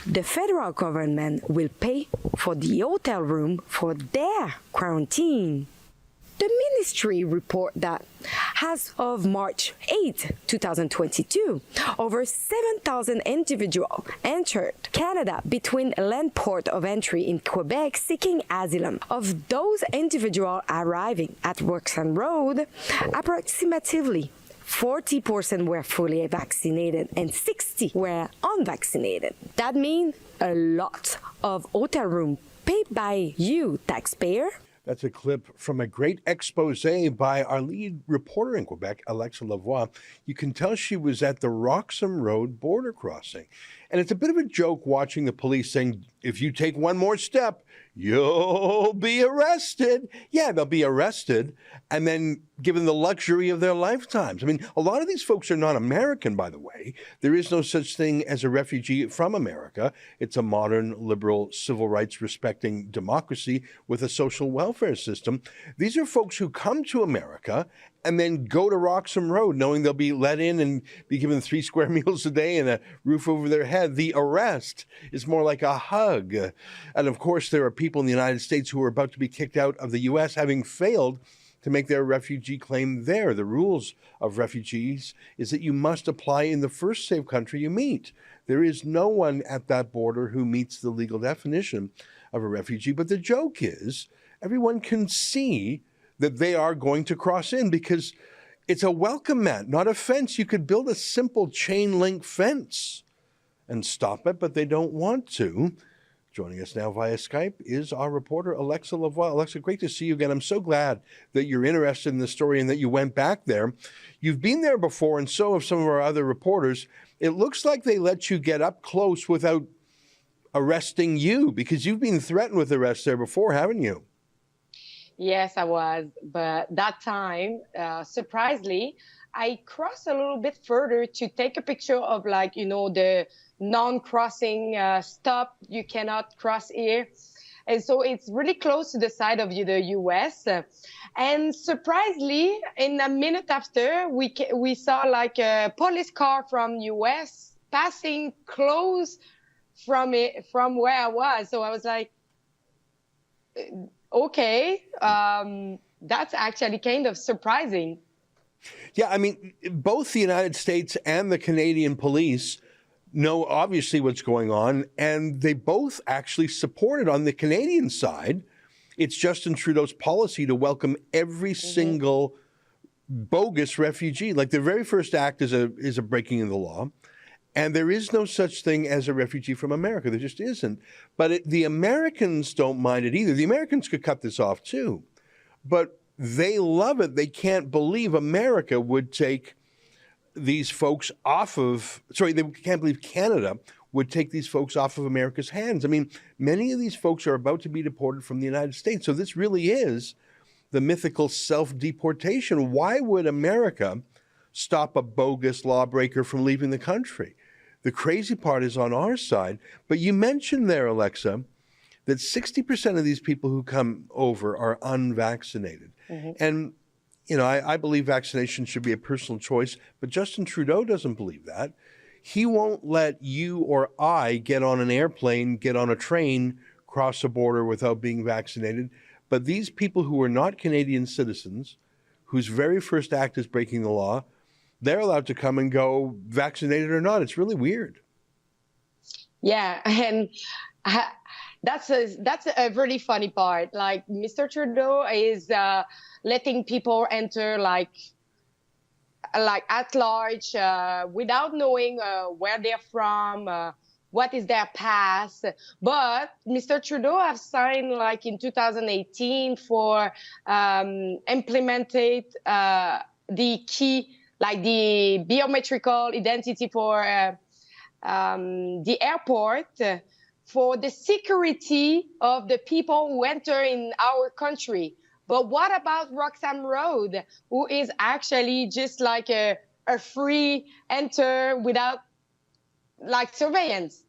The federal government will pay for the hotel room for their quarantine. The ministry report that as of March 8, 2022, over 7,000 individuals entered Canada between land port of entry in Quebec seeking asylum. Of those individuals arriving at Roxham Road, approximately 40% were fully vaccinated and 60 were unvaccinated. That means a lot of hotel room paid by you, taxpayer. That's a clip from a great expose by our lead reporter in Quebec, Alexa Lavoie. You can tell she was at the Roxham Road border crossing. And it's a bit of a joke watching the police saying, if you take one more step, you'll be arrested. Yeah, they'll be arrested and then given the luxury of their lifetimes. I mean, a lot of these folks are not American, by the way. There is no such thing as a refugee from America. It's a modern, liberal, civil rights respecting democracy with a social welfare system. These are folks who come to America and then go to Roxham Road knowing they'll be let in and be given 3 square meals a day and a roof over their head. The arrest is more like a hug. And of course, there are people in the United States who are about to be kicked out of the U.S. having failed to make their refugee claim there. The rules of refugees is that you must apply in the first safe country you meet. There is no one at that border who meets the legal definition of a refugee. But the joke is everyone can see that they are going to cross in because it's a welcome mat, not a fence. You could build a simple chain link fence and stop it, but they don't want to. Joining us now via Skype is our reporter, Alexa Lavoie. Alexa, great to see you again. I'm so glad that you're interested in the story and that you went back there. You've been there before, and so have some of our other reporters. It looks like they let you get up close without arresting you, because you've been threatened with arrest there before, haven't you? Yes, I was. But that time, surprisingly, I crossed a little bit further to take a picture of, like, you know, the non-crossing stop. You cannot cross here. And so it's really close to the side of the U.S. And surprisingly, in a minute after, we saw like a police car from U.S. passing close from where I was. So I was like, okay, that's actually kind of surprising. Yeah, I mean, both the United States and the Canadian police know obviously what's going on, and they both actually supported on the Canadian side. It's Justin Trudeau's policy to welcome every single bogus refugee. Like, their very first act is a breaking of the law. And there is no such thing as a refugee from America. There just isn't. But the Americans don't mind it either. The Americans could cut this off too. But they love it. They can't believe America would take these folks off of, they can't believe Canada would take these folks off of America's hands. I mean, many of these folks are about to be deported from the United States. So this really is the mythical self-deportation. Why would America stop a bogus lawbreaker from leaving the country? The crazy part is on our side. But you mentioned there, Alexa, that 60% of these people who come over are unvaccinated. And, you know, I believe vaccination should be a personal choice, but Justin Trudeau doesn't believe that. He won't let you or I get on an airplane, get on a train, cross a border without being vaccinated. But these people who are not Canadian citizens, whose very first act is breaking the law, they're allowed to come and go, vaccinated or not. It's really weird. Yeah, and that's a really funny part. Like, Mr. Trudeau is letting people enter like at large without knowing where they're from, what is their past. But Mr. Trudeau have signed, like, in 2018 for implemented the key, like the biometrical identity for the airport for the security of the people who enter in our country. But what about Roxham Road, who is actually just like a free enter without, like, surveillance?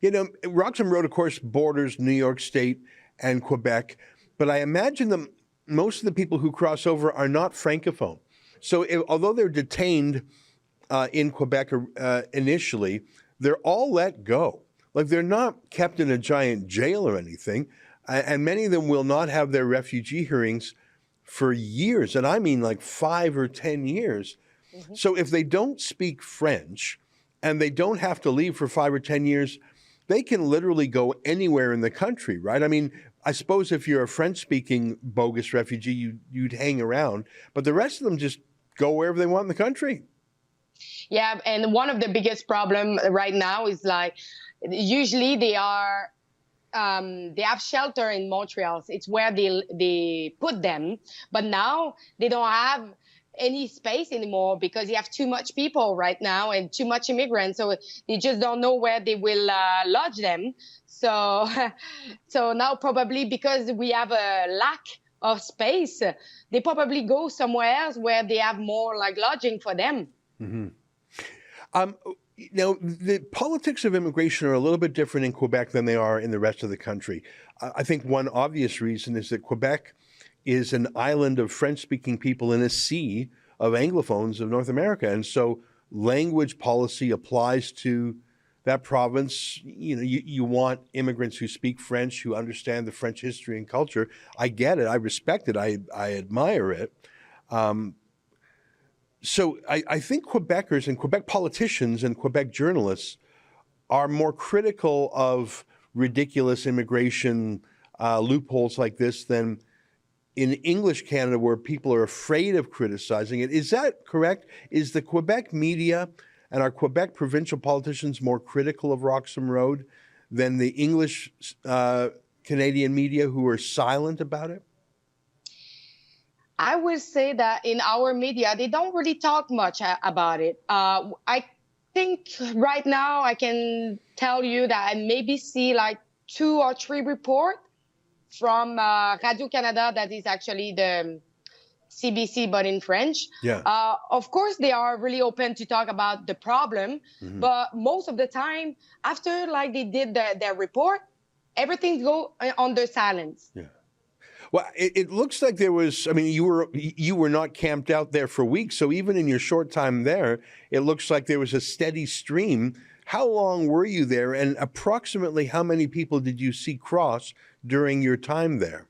You know, Roxham Road, of course, borders New York State and Quebec, but I imagine them most of the people who cross over are not Francophone. So although they're detained in Quebec initially, they're all let go. Like, they're not kept in a giant jail or anything. And many of them will not have their refugee hearings for years. And I mean like 5 or 10 years. Mm-hmm. So if they don't speak French and they don't have to leave for 5 or 10 years, they can literally go anywhere in the country, right? I mean, I suppose if you're a French-speaking bogus refugee, you'd hang around. But the rest of them just go wherever they want in the country. Yeah, and one of the biggest problem right now is like, usually they have shelter in Montreal. It's where they put them. But now they don't have any space anymore because you have too much people right now and too much immigrants. So they just don't know where they will lodge them. So now probably because we have a lack of space, they probably go somewhere else where they have more like lodging for them. Mm-hmm. Now, the politics of immigration are a little bit different in Quebec than they are in the rest of the country. I think one obvious reason is that Quebec is an island of French-speaking people in a sea of Anglophones of North America. And so language policy applies to that province. You know, you want immigrants who speak French, who understand the French history and culture. I get it. I respect it. I admire it. So I think Quebecers and Quebec politicians and Quebec journalists are more critical of ridiculous immigration loopholes like this than in English Canada, where people are afraid of criticizing it. Is that correct? Is the Quebec media and our Quebec provincial politicians more critical of Roxham Road than the English Canadian media, who are silent about it? I would say that in our media, they don't really talk much about it. I think right now I can tell you that I maybe see like 2 or 3 reports from Radio-Canada, that is actually the CBC, but in French. Yeah. Of course, they are really open to talk about the problem, mm-hmm. but most of the time, after like they did their report, everything go under silence. Yeah. Well, it looks like there was, I mean, you were not camped out there for weeks, so even in your short time there, it looks like there was a steady stream. How long were you there, and approximately how many people did you see cross during your time there?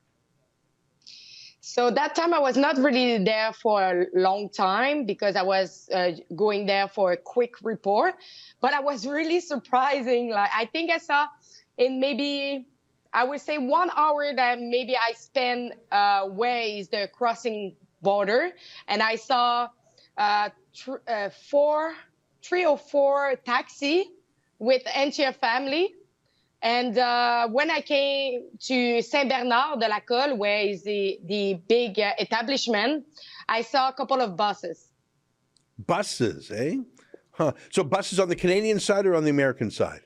So that time I was not really there for a long time because I was going there for a quick report, but I was really surprising. Like, I think I saw in maybe, I would say 1 hour that maybe I spent where is the crossing border, and I saw 3 or 4 taxi with entire family. And when I came to Saint-Bernard-de-la-Colle, where is the big establishment, I saw a couple of buses. Buses, eh? Huh. So buses on the Canadian side or on the American side?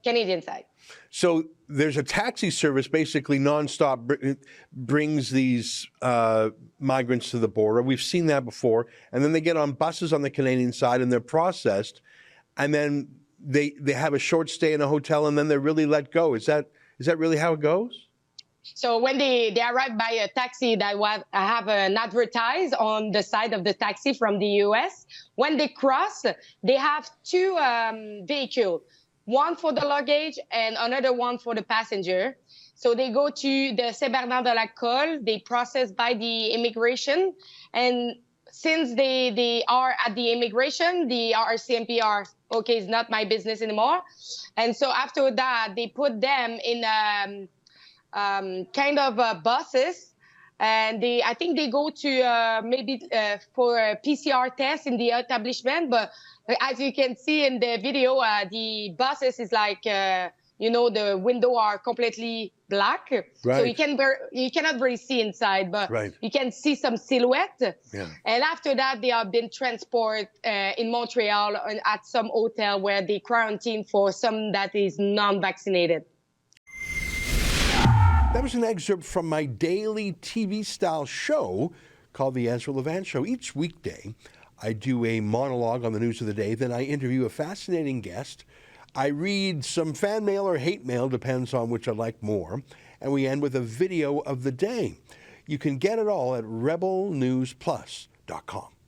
Canadian side. So there's a taxi service basically nonstop brings these migrants to the border. We've seen that before. And then they get on buses on the Canadian side and they're processed. And then they have a short stay in a hotel and then they're really let go. Is that really how it goes? So when they arrive by a taxi that have an advertise on the side of the taxi from the US, when they cross, they have 2 vehicles. One for the luggage and another one for the passenger. So they go to the Saint-Bernard-de-la-Colle, they process by the immigration. And since they are at the immigration, the RCMP are, okay, it's not my business anymore. And so after that, they put them in kind of buses. And I think they go to maybe for a PCR test in the establishment. But as you can see in the video, the buses is like, the window are completely black. Right. So you cannot really see inside, but right. You can see some silhouette. Yeah. And after that, they have been transported in Montreal at some hotel where they quarantine for some that is non-vaccinated. That was an excerpt from my daily TV-style show called The Ezra Levant Show. Each weekday, I do a monologue on the news of the day. Then I interview a fascinating guest. I read some fan mail or hate mail, depends on which I like more. And we end with a video of the day. You can get it all at rebelnewsplus.com.